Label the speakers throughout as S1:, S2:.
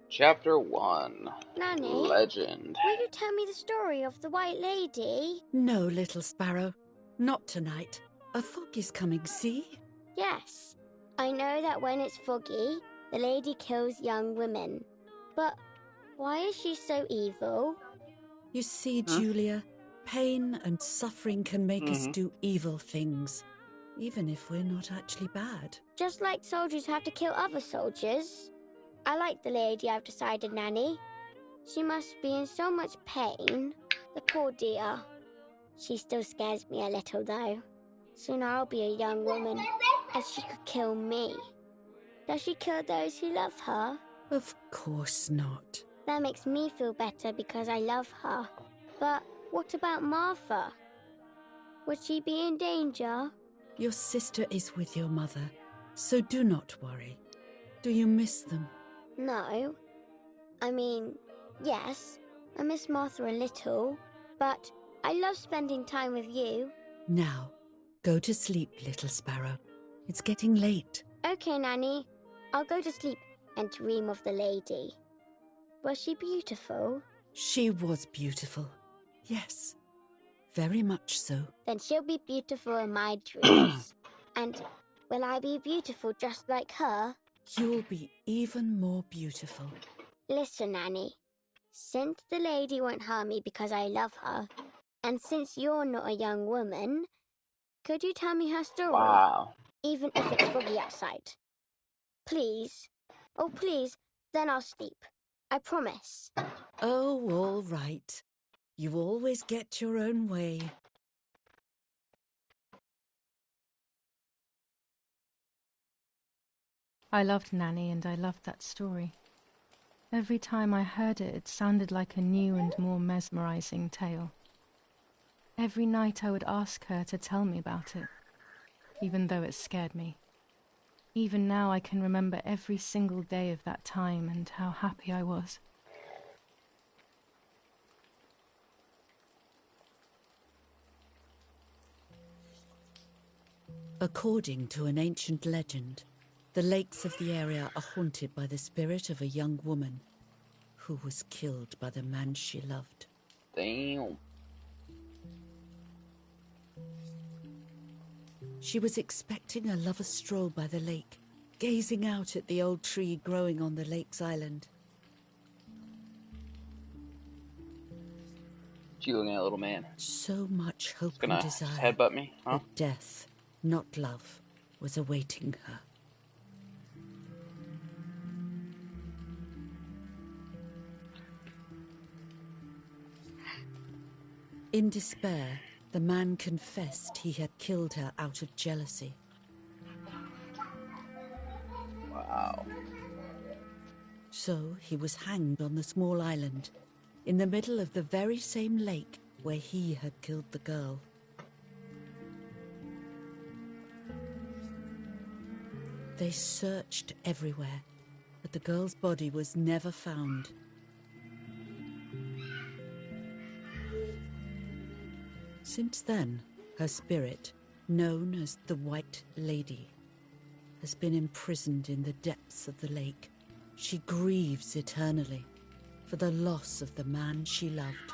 S1: Chapter 1.
S2: Nanny,
S1: Legend.
S2: will you tell me the story of the White Lady?
S3: No, little sparrow. Not tonight. A fog is coming, see?
S2: Yes. I know that when it's foggy, the lady kills young women. But why is she so evil?
S3: You see, Julia, pain and suffering can make us do evil things, even if we're not actually bad.
S2: Just like soldiers have to kill other soldiers. I like the lady, I've decided, Nanny. She must be in so much pain. The poor dear. She still scares me a little, though. Soon I'll be a young woman, as she could kill me. Does she kill those who love her?
S3: Of course not.
S2: That makes me feel better because I love her. But what about Martha? Would she be in danger?
S3: Your sister is with your mother, so do not worry. Do you miss them?
S2: No. I mean, yes, I miss Martha a little, but I love spending time with you.
S3: Now, go to sleep, little sparrow. It's getting late.
S2: Okay, Nanny. I'll go to sleep and dream of the lady. Was she beautiful?
S3: She was beautiful. Yes, very much so.
S2: Then she'll be beautiful in my dreams. And will I be beautiful just like her?
S3: You'll be even more beautiful.
S2: Listen, Nanny. Since the lady won't harm me because I love her, and since you're not a young woman, could you tell me her story?
S1: Wow.
S2: Even if it's foggy outside. Please. Oh, please. Then I'll sleep. I promise.
S3: Oh, all right. You always get your own way.
S4: I loved Nanny and I loved that story. Every time I heard it, it sounded like a new and more mesmerizing tale. Every night I would ask her to tell me about it, even though it scared me. Even now I can remember every single day of that time and how happy I was.
S3: According to an ancient legend, the lakes of the area are haunted by the spirit of a young woman who was killed by the man she loved.
S1: Damn.
S3: She was expecting a lover's stroll by the lake, gazing out at the old tree growing on the lake's island.
S1: She looking at, little man?
S3: So much hope
S1: Gonna
S3: and desire.
S1: headbutt me, huh?
S3: But death, not love, was awaiting her. In despair, the man confessed he had killed her out of jealousy.
S1: Wow.
S3: So he was hanged on the small island, in the middle of the very same lake where he had killed the girl. They searched everywhere, but the girl's body was never found. Since then, her spirit, known as the White Lady, has been imprisoned in the depths of the lake. She grieves eternally for the loss of the man she loved.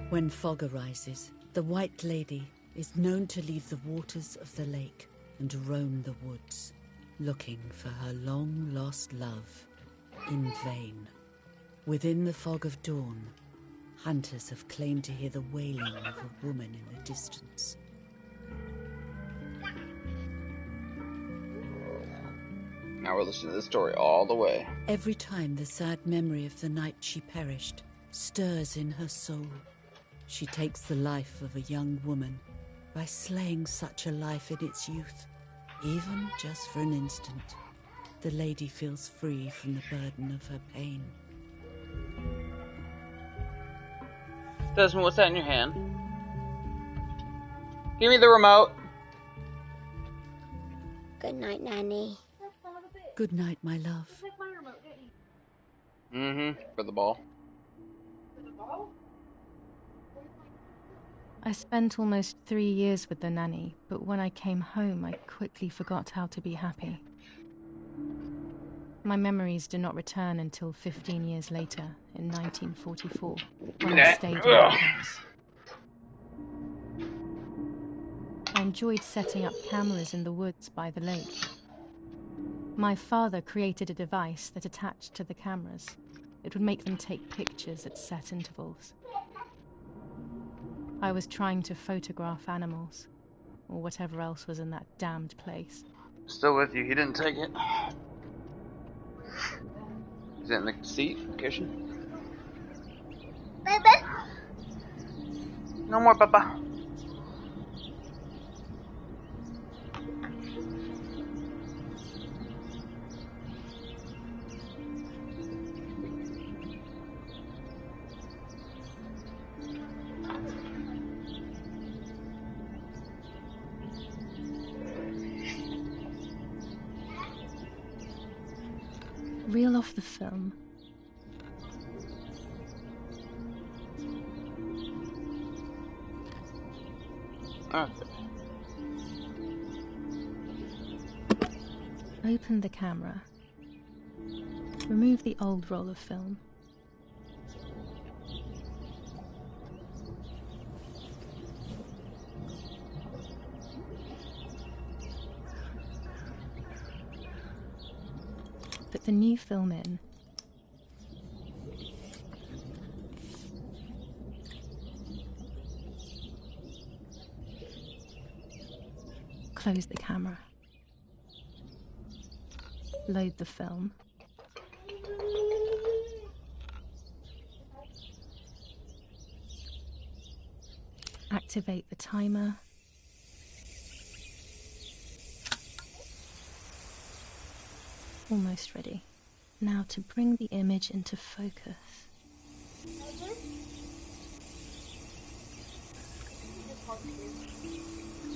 S3: When fog arises, the White Lady is known to leave the waters of the lake and roam the woods, looking for her long-lost love in vain. Within the fog of dawn, hunters have claimed to hear the wailing of a woman in the distance.
S1: Now we're listening to this story all the way.
S3: Every time the sad memory of the night she perished stirs in her soul, she takes the life of a young woman by slaying such a life in its youth. Even just for an instant, the lady feels free from the burden of her pain.
S1: Desmond, what's that in your hand? Give me the remote.
S2: Good night, Nanny.
S3: Good night, my love.
S1: For the ball.
S4: I spent almost 3 years with the nanny, but when I came home, I quickly forgot how to be happy. My memories do not return until 15 years later, in 1944, when I stayed in her house. I enjoyed setting up cameras in the woods by the lake. My father created a device that attached to the cameras. It would make them take pictures at set intervals. I was trying to photograph animals, or whatever else was in that damned place.
S1: Still with you. He didn't take it. Is it in the seat? Cushion?
S2: Baby.
S1: No more, Papa.
S4: Reel off the film.
S1: Okay.
S4: Open the camera. Remove the old roll of film. Put the new film in. Close the camera. Load the film. Activate the timer. Almost ready. Now to bring the image into focus.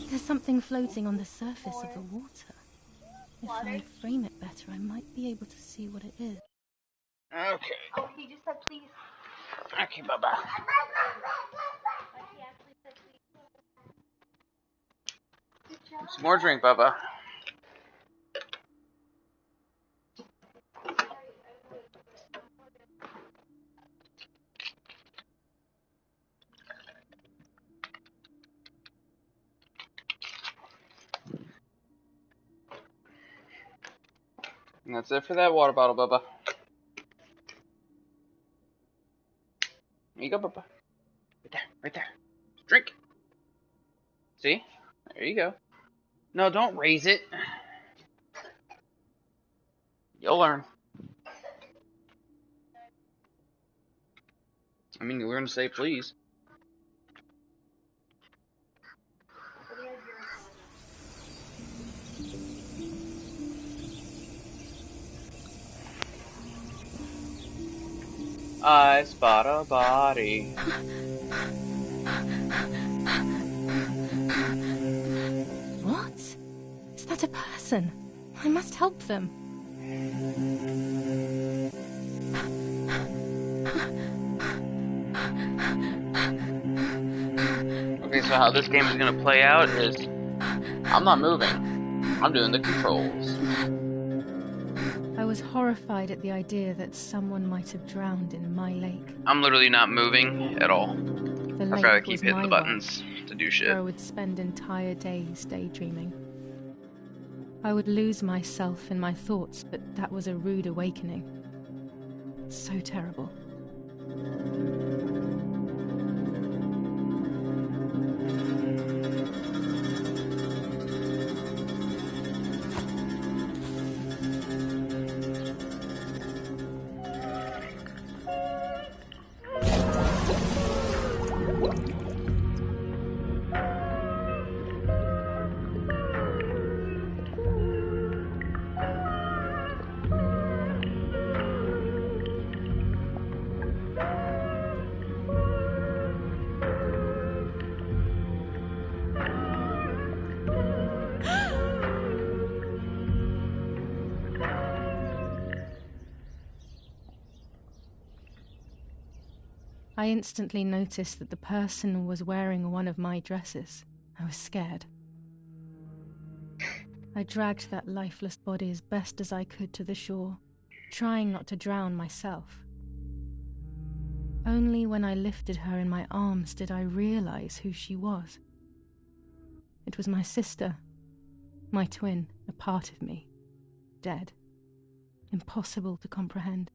S4: There's something floating on the surface of the water. If I frame it better, I might be able to see what it is.
S1: Okay.
S5: Oh, he just said please.
S1: Okay, Baba. Some more drink, Baba. And that's it for that water bottle, Bubba. There you go, Bubba. Right there, right there. Drink. See? There you go. No, don't raise it. You'll learn. I mean, you learn to say please. I spot a body.
S4: What? Is that a person? I must help them.
S1: Okay, so how this game is gonna play out is I'm not moving. I'm doing the controls.
S4: I was horrified at the idea that someone might have drowned in my lake.
S1: I'm literally not moving at all.
S4: The
S1: I'd
S4: lake
S1: rather keep
S4: was
S1: hitting
S4: my
S1: the buttons to do
S4: world,
S1: shit.
S4: where I would spend entire days daydreaming. I would lose myself in my thoughts, but that was a rude awakening. So terrible. I instantly noticed that the person was wearing one of my dresses. I was scared. I dragged that lifeless body as best as I could to the shore, trying not to drown myself. Only when I lifted her in my arms did I realize who she was. It was my sister, my twin, a part of me, dead. Impossible to comprehend.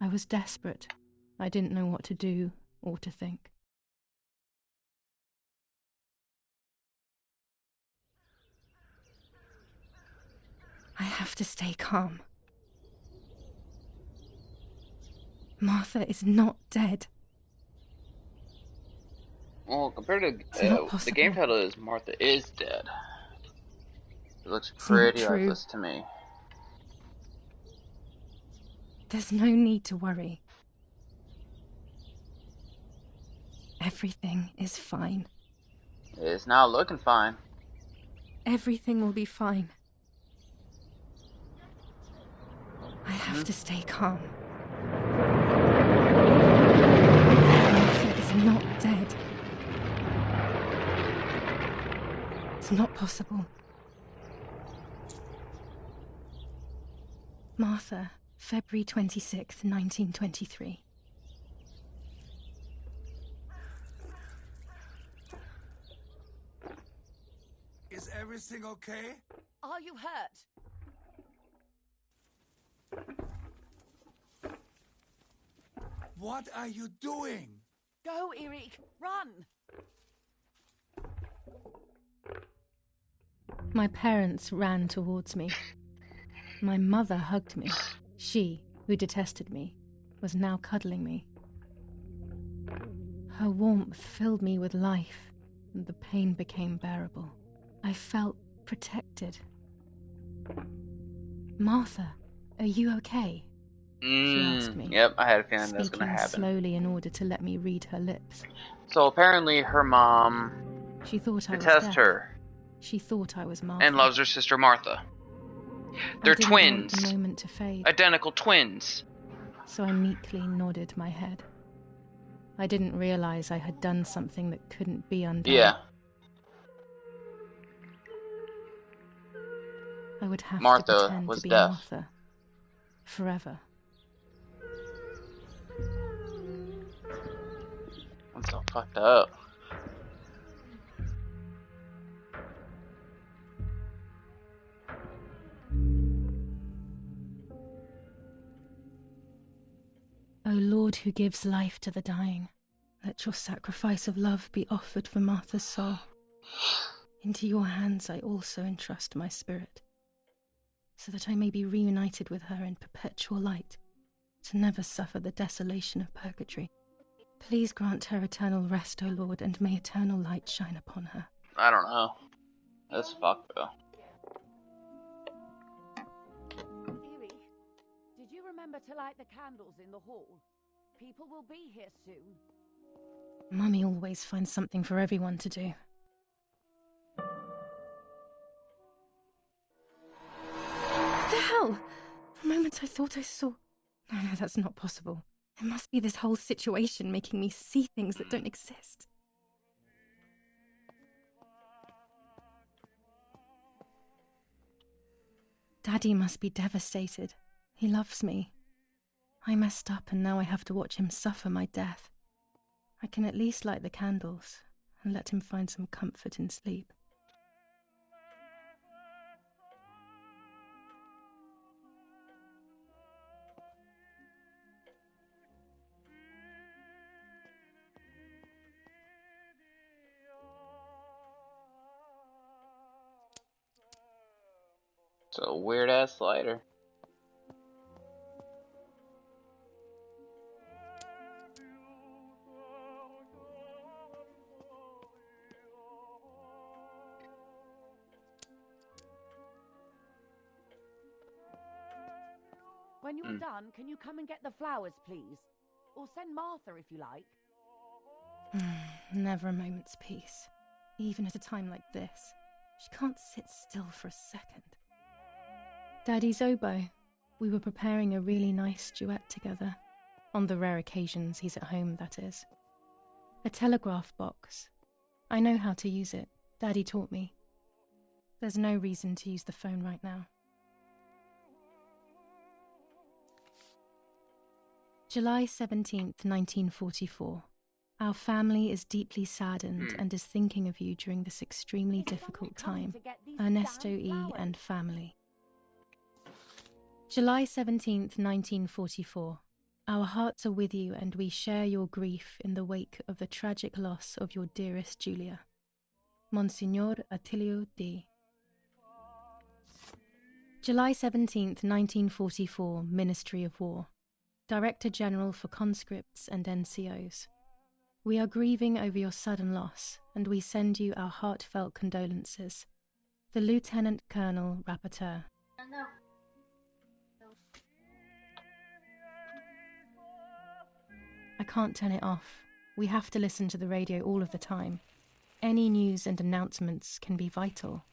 S4: I was desperate. I didn't know what to do or to think. I have to stay calm. Martha is not dead.
S1: Well, compared
S4: It's
S1: to
S4: not
S1: the game
S4: possible.
S1: title is Martha is Dead. It looks
S4: It's not
S1: pretty
S4: true.
S1: lifeless to me.
S4: There's no need to worry. Everything is fine.
S1: It's not looking fine.
S4: Everything will be fine. I have to stay calm. Martha is not dead. It's not possible. Martha, February 26th, 1923.
S5: Is everything okay?
S6: Are you hurt?
S5: What are you doing?
S6: Go, Eric! Run!
S4: My parents ran towards me. My mother hugged me. She, who detested me, was now cuddling me. Her warmth filled me with life, and the pain became bearable. I felt protected. Martha, are you okay? She asked me.
S1: Yep, I had a feeling that was gonna
S4: speaking
S1: happen.
S4: slowly in order to let me read her lips.
S1: So apparently her mom
S4: She thought I was
S1: detests
S4: dead.
S1: her
S4: She thought I was Martha.
S1: and loves her sister Martha. They're
S4: I didn't want
S1: twins.
S4: the moment to fade,
S1: Identical twins.
S4: so I meekly nodded my head. I didn't realize I had done something that couldn't be undone.
S1: Yeah.
S4: I would have
S1: Martha
S4: to pretend
S1: was
S4: to be
S1: deaf.
S4: Martha. Forever.
S1: I'm so fucked up.
S4: O Lord who gives life to the dying, let your sacrifice of love be offered for Martha's soul. Into your hands I also entrust my spirit, so that I may be reunited with her in perpetual light, to never suffer the desolation of purgatory. Please grant her eternal rest, O Lord, and may eternal light shine upon her.
S1: I don't know. That's fucked though.
S6: Eric, did you remember to light the candles in the hall? People will be here soon.
S4: Mummy always finds something for everyone to do. What the hell? For a moment I thought I saw... No, that's not possible. It must be this whole situation making me see things that don't exist. Daddy must be devastated. He loves me. I messed up and now I have to watch him suffer my death. I can at least light the candles and let him find some comfort in sleep.
S1: It's a weird ass slider.
S6: When you're done, can you come and get the flowers, please? Or send Martha if you like.
S4: Never a moment's peace. Even at a time like this. She can't sit still for a second. Daddy's oboe. We were preparing a really nice duet together. On the rare occasions he's at home, that is. A telegraph box. I know how to use it. Daddy taught me. There's no reason to use the phone right now. July 17th, 1944. Our family is deeply saddened and is thinking of you during this extremely difficult time. Ernesto E. and family. July 17th, 1944. Our hearts are with you and we share your grief in the wake of the tragic loss of your dearest Julia. Monsignor Attilio D. July 17th, 1944, Ministry of War. Director General for Conscripts and NCOs. We are grieving over your sudden loss, and we send you our heartfelt condolences. The Lieutenant Colonel Rapporteur. I can't turn it off. We have to listen to the radio all of the time. Any news and announcements can be vital.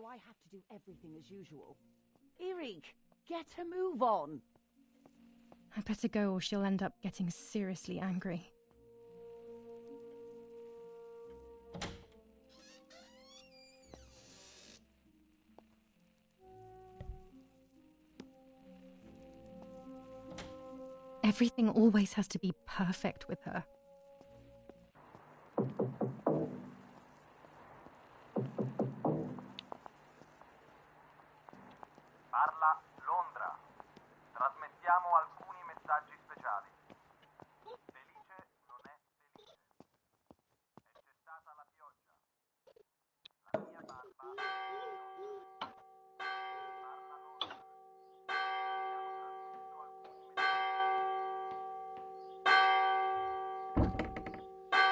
S6: I have to do everything as usual. Erik, get a move on.
S4: I better go or she'll end up getting seriously angry. Everything always has to be perfect with her.
S7: Parla Londra. Trasmettiamo alcuni messaggi speciali. Felice non è felice. È cessata la pioggia. La mia barba. Parla Londra.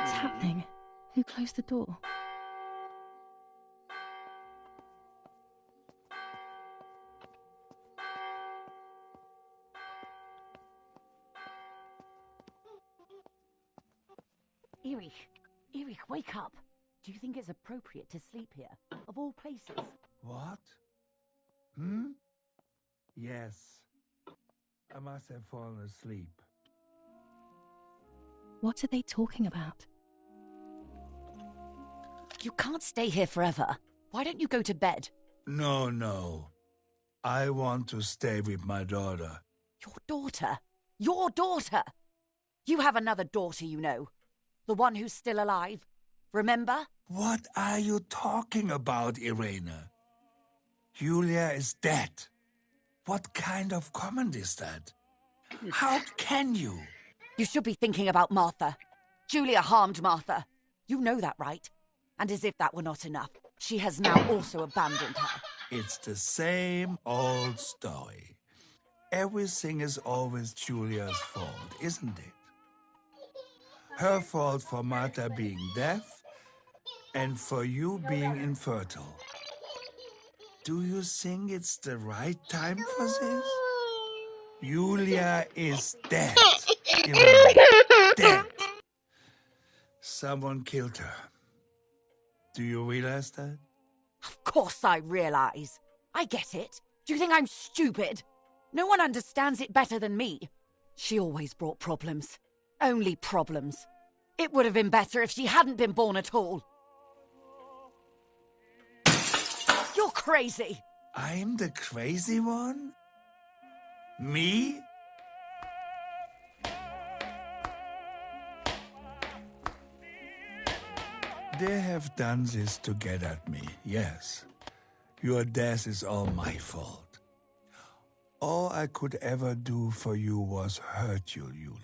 S4: What's happening? Who closed the door?
S6: Erik, wake up. Do you think it's appropriate to sleep here, of all places?
S5: What? Yes. I must have fallen asleep.
S4: What are they talking about?
S6: You can't stay here forever. Why don't you go to bed?
S5: No. I want to stay with my daughter.
S6: Your daughter? Your daughter? You have another daughter, you know. The one who's still alive. Remember?
S5: What are you talking about, Irene? Julia is dead. What kind of comment is that? How can you?
S6: You should be thinking about Martha. Julia harmed Martha. You know that, right? And as if that were not enough, she has now also abandoned her.
S5: It's the same old story. Everything is always Julia's fault, isn't it? Her fault for Martha being deaf and for you being infertile. Do you think it's the right time for this? Julia is dead. Dead. Someone killed her. Do you realize that?
S6: Of course I realize. I get it. Do you think I'm stupid? No one understands it better than me. She always brought problems. Only problems. It would have been better if she hadn't been born at all. You're crazy.
S5: I'm the crazy one? Me? They have done this to get at me, yes. Your death is all my fault. All I could ever do for you was hurt you, Julia.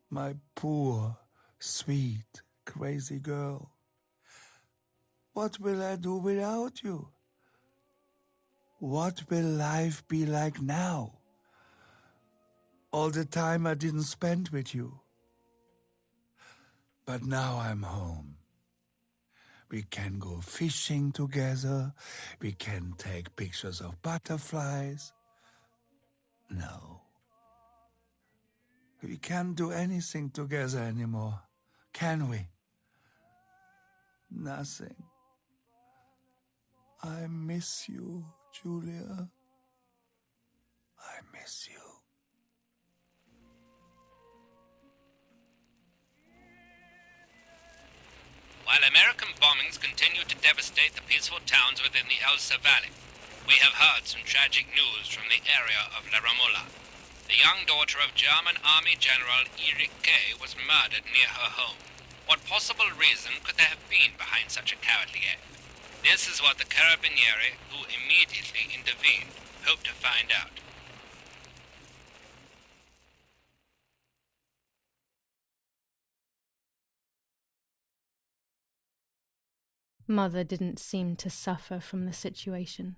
S5: My poor, sweet, crazy girl. What will I do without you? What will life be like now? All the time I didn't spend with you. But now I'm home. We can go fishing together. We can take pictures of butterflies. No. We can't do anything together anymore, can we? Nothing. I miss you, Julia. I miss you.
S8: While American bombings continue to devastate the peaceful towns within the Elsa Valley, we have heard some tragic news from the area of La Ramola. The young daughter of German Army General Erich Kay was murdered near her home. What possible reason could there have been behind such a cowardly act? This is what the Carabinieri, who immediately intervened, hope to find out.
S4: Mother didn't seem to suffer from the situation.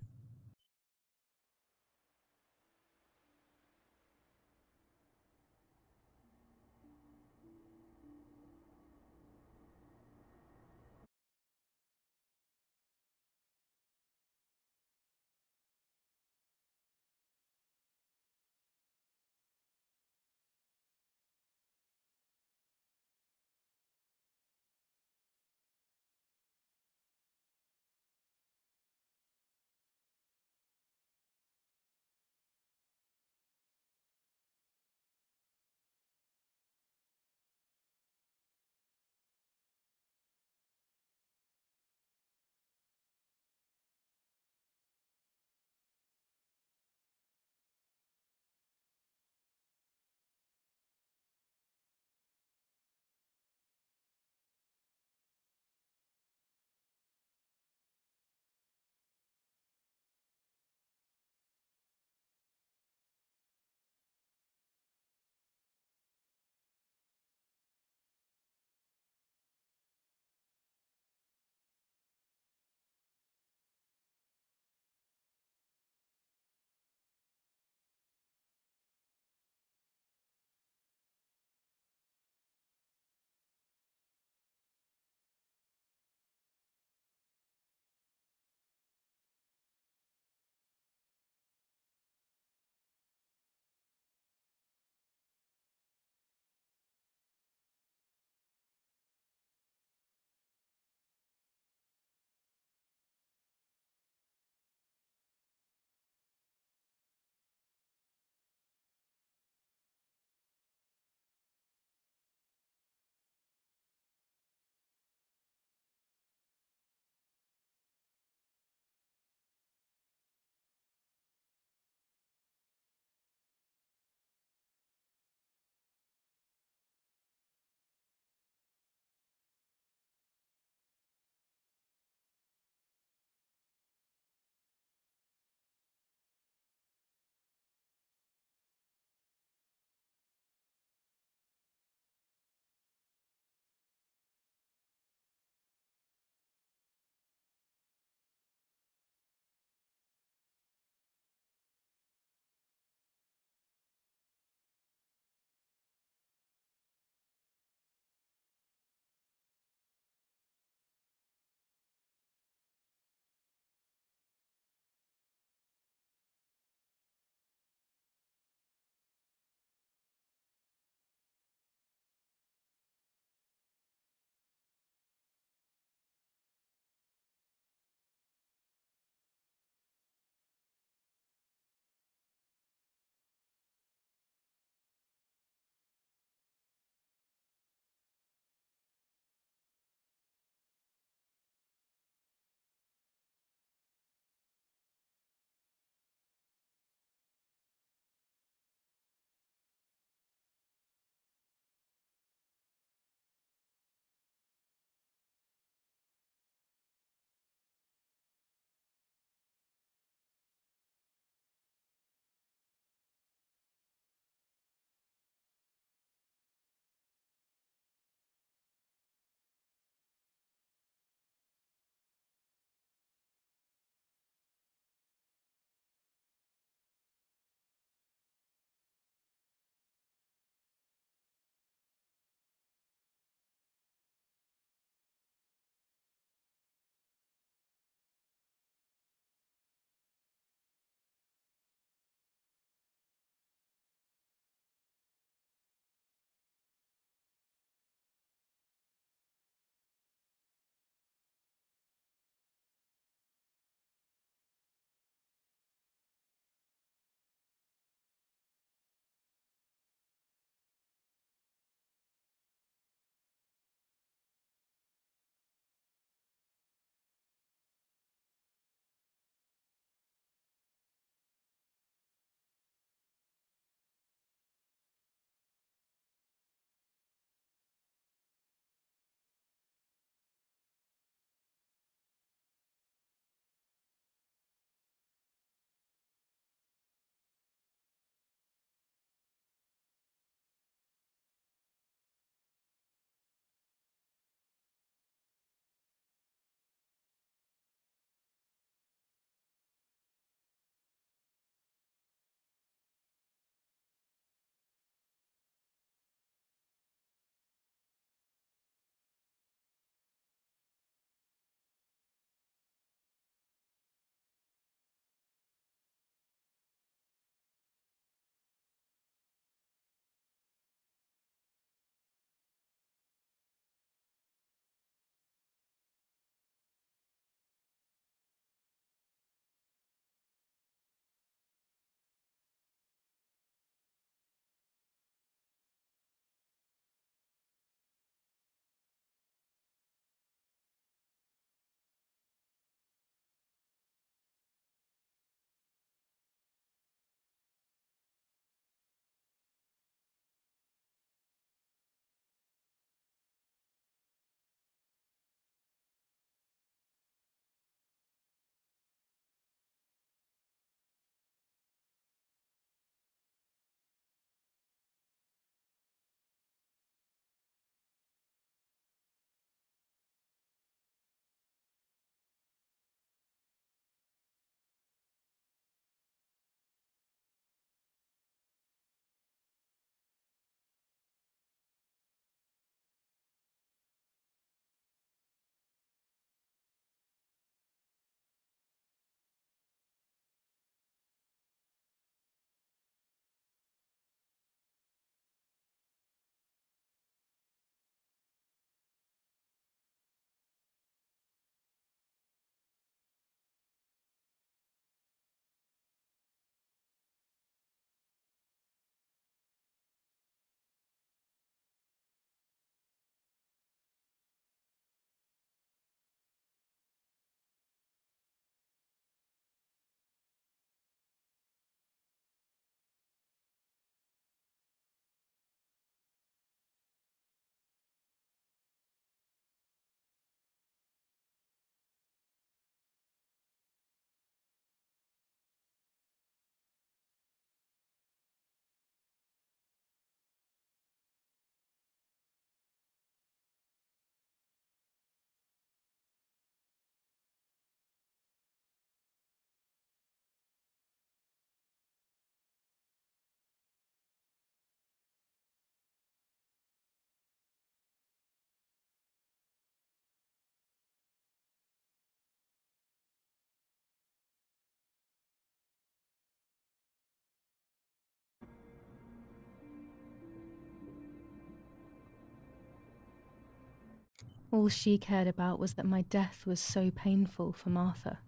S4: All she cared about was that my death was so painful for Martha.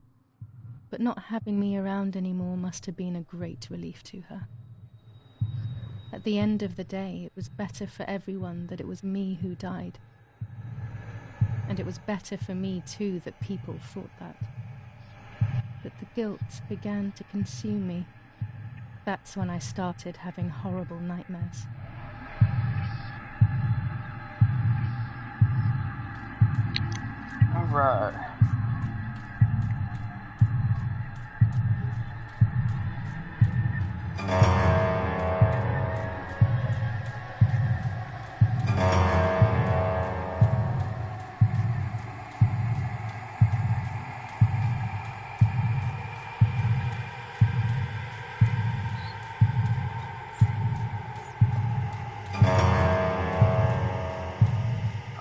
S4: But not having me around anymore must have been a great relief to her. At the end of the day, it was better for everyone that it was me who died. And it was better for me, too, that people thought that. But the guilt began to consume me. That's when I started having horrible nightmares.
S1: All right.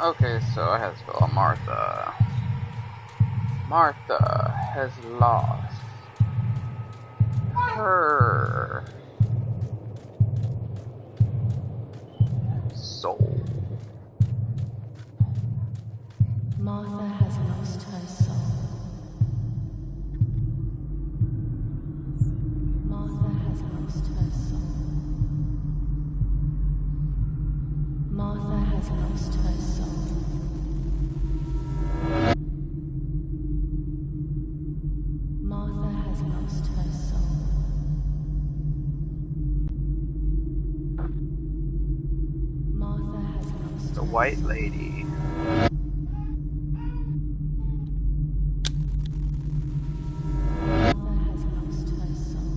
S1: Okay, so I have to spell Martha. Martha has lost her soul.
S4: Martha has lost her soul. Martha has lost her soul. Martha has lost her soul. Martha has lost her soul. Martha has lost
S1: The White Lady.
S4: Martha has lost her soul.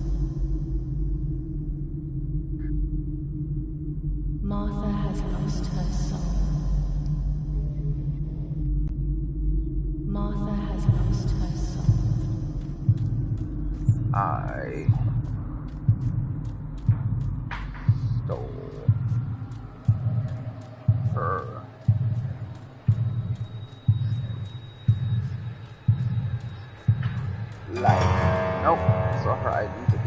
S4: Martha has lost her soul. Martha has lost her soul.
S1: I stole her life. Nope, saw her identity.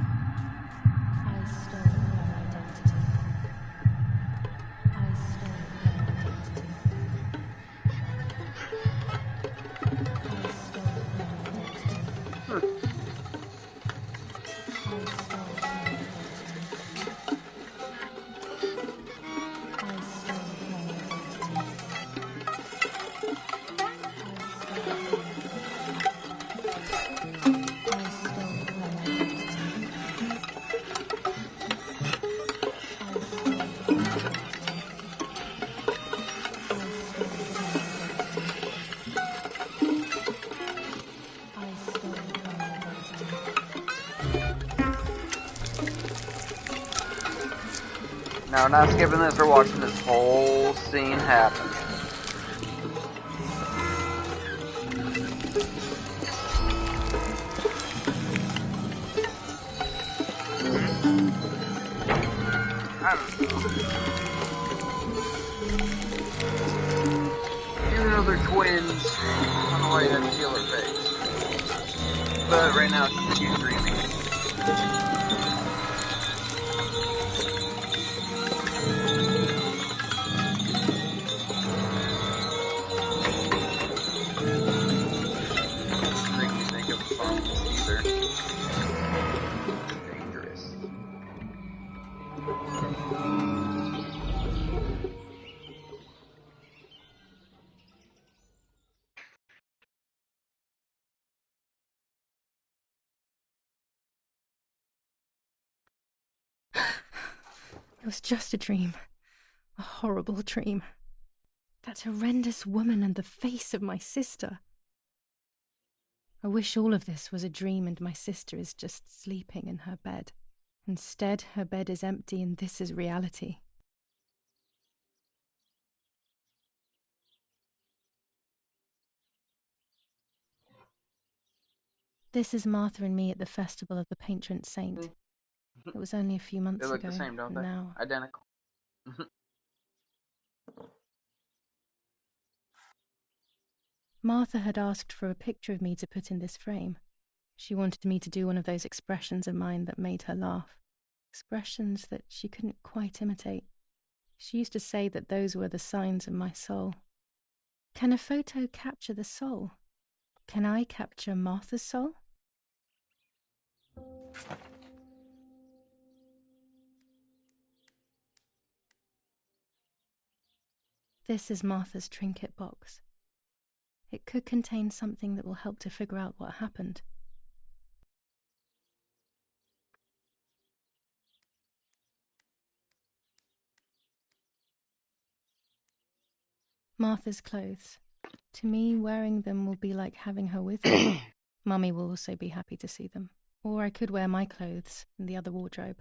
S4: I stole her identity. I stole her identity. I stole her identity. I stole her identity. I stole her identity.
S1: No, we're not skipping this, we're watching this whole scene happen. I don't know. Even though they're twins, I don't know why you have to feel her face. But right now she's dreaming. Make me think of songs either. Dangerous.
S4: It was just a dream. A horrible dream. That horrendous woman and the face of my sister. I wish all of this was a dream and my sister is just sleeping in her bed. Instead, her bed is empty and this is reality. This is Martha and me at the festival of the patron saint. It was only a few months
S1: They look
S4: ago.
S1: the same, don't they?
S4: Now,
S1: Identical.
S4: Martha had asked for a picture of me to put in this frame. She wanted me to do one of those expressions of mine that made her laugh. Expressions that she couldn't quite imitate. She used to say that those were the signs of my soul. Can a photo capture the soul? Can I capture Martha's soul? This is Martha's trinket box. It could contain something that will help to figure out what happened. Martha's clothes. To me, wearing them will be like having her with me. Mummy will also be happy to see them. Or I could wear my clothes in the other wardrobe.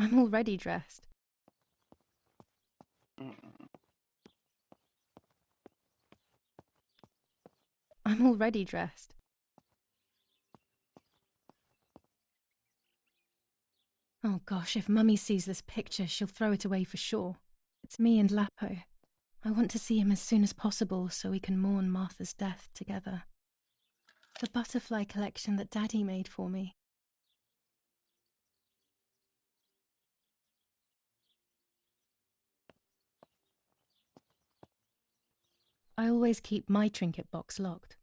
S4: I'm already dressed. I'm already dressed. Oh gosh, if Mummy sees this picture, she'll throw it away for sure. It's me and Lapo. I want to see him as soon as possible so we can mourn Martha's death together. The butterfly collection that Daddy made for me. I always keep my trinket box locked.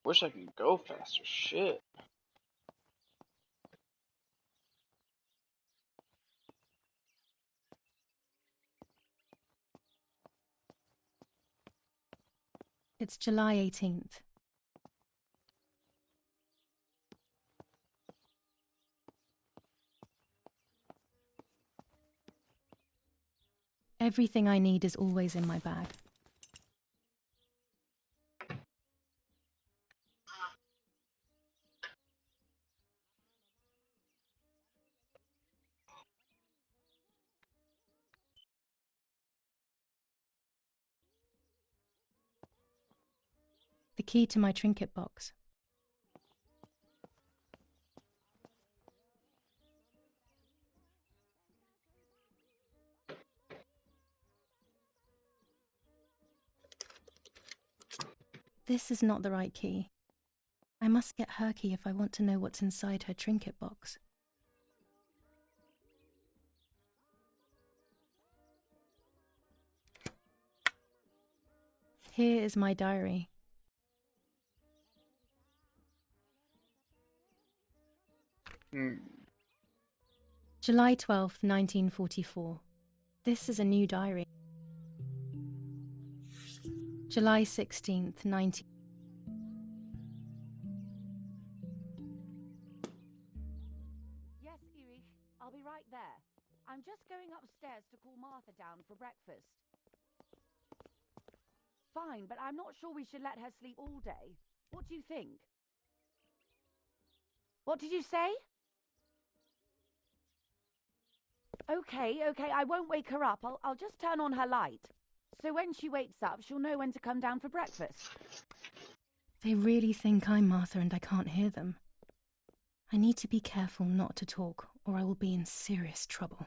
S1: Wish I could go faster. Shit.
S4: It's July 18th. Everything I need is always in my bag. The key to my trinket box. This is not the right key. I must get her key if I want to know what's inside her trinket box. Here is my diary. July 12th, 1944. This is a new diary. July 16th, 19...
S6: Yes, Erich, I'll be right there. I'm just going upstairs to call Martha down for breakfast. Fine, but I'm not sure we should let her sleep all day. What do you think? What did you say? Okay, I won't wake her up. I'll just turn on her light. So when she wakes up, she'll know when to come down for breakfast.
S4: They really think I'm Martha and I can't hear them. I need to be careful not to talk, or I will be in serious trouble.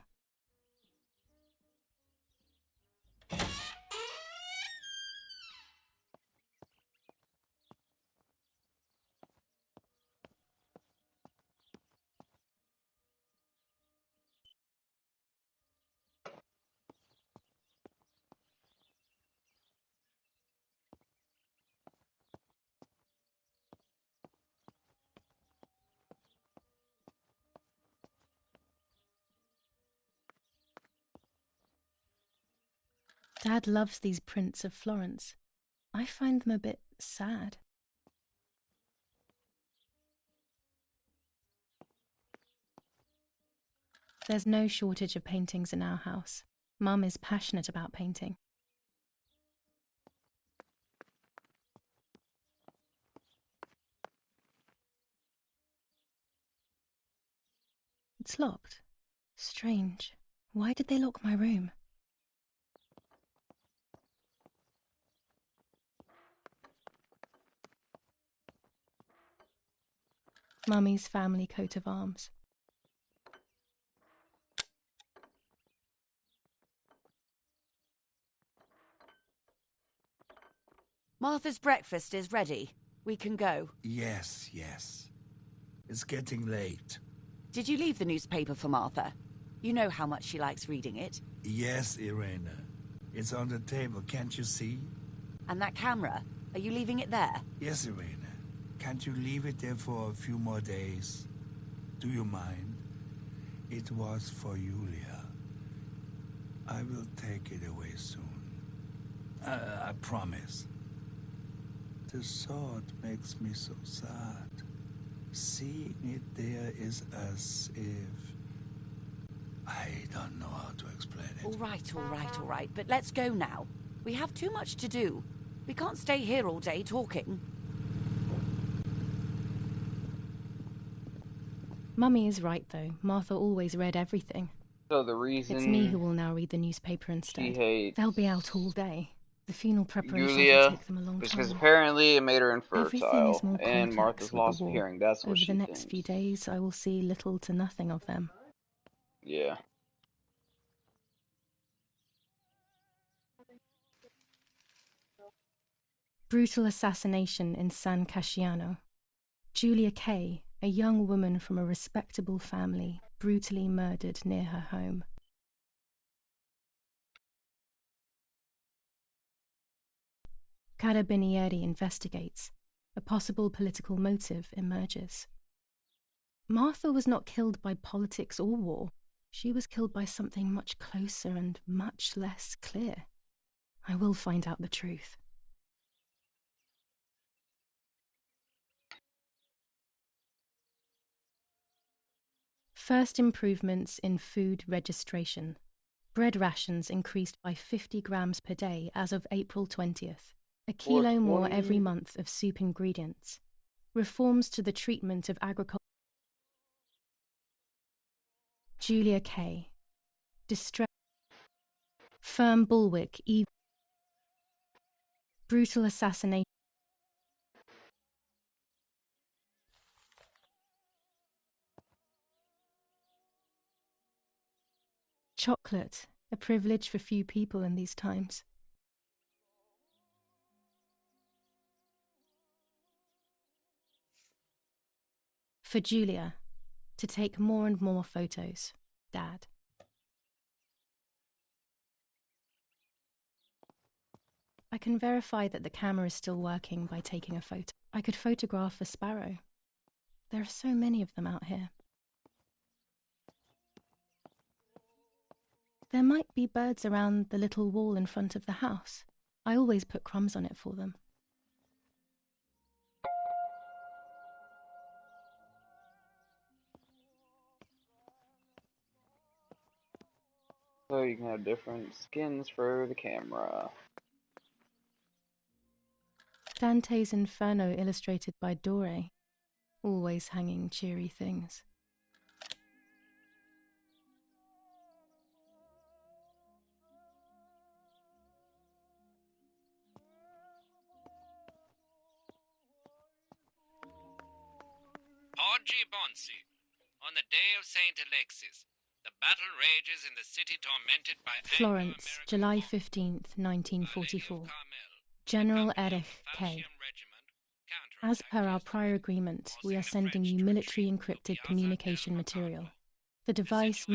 S4: Dad loves these prints of Florence. I find them a bit sad. There's no shortage of paintings in our house. Mum is passionate about painting. It's locked. Strange. Why did they lock my room? Mummy's family coat of arms.
S6: Martha's breakfast is ready. We can go.
S5: Yes, yes. It's getting late.
S6: Did you leave the newspaper for Martha? You know how much she likes reading it.
S5: Yes, Irena. It's on the table, can't you see?
S6: And that camera, are you leaving it there?
S5: Yes, Irena. Can't you leave it there for a few more days? Do you mind? It was for Julia. I will take it away soon. I promise. The thought makes me so sad. Seeing it there is as if... I don't know how to explain it.
S6: All right. But let's go now. We have too much to do. We can't stay here all day talking.
S4: Mummy is right, though. Martha always read everything.
S1: So the reason
S4: It's me who will now read the newspaper instead.
S1: she hates
S4: They'll be out all day. The funeral preparations will
S1: Julia
S4: take them a long
S1: because
S4: time.
S1: apparently it made her
S4: Everything
S1: infertile,
S4: is more
S1: and
S4: complex
S1: Martha's
S4: with the
S1: loss of
S4: war.
S1: hearing. That's what
S4: Over
S1: she
S4: the next
S1: thinks.
S4: few days, I will see little to nothing of them.
S1: Yeah.
S4: Brutal assassination in San Casciano. Julia Kay, a young woman from a respectable family, brutally murdered near her home. Carabinieri investigates. A possible political motive emerges. Martha was not killed by politics or war. She was killed by something much closer and much less clear. I will find out the truth. First improvements in food registration. Bread rations increased by 50 grams per day as of April 20th. A kilo more every month of soup ingredients. Reforms to the treatment of agriculture. Julia Kay. Distress. Firm bulwark. Brutal assassination. Chocolate, a privilege for few people in these times. For Julia, to take more and more photos. Dad. I can verify that the camera is still working by taking a photo. I could photograph a sparrow. There are so many of them out here. There might be birds around the little wall in front of the house. I always put crumbs on it for them.
S1: So you can have different skins for the camera.
S4: Dante's Inferno illustrated by Dore. Always hanging cheery things.
S8: Oggi Bonsi. On the day of St. Alexis, the battle rages in the city tormented by
S4: Florence, July 15th, 1944. General Erich K. As per our prior agreement, we are sending you military encrypted communication material. The device must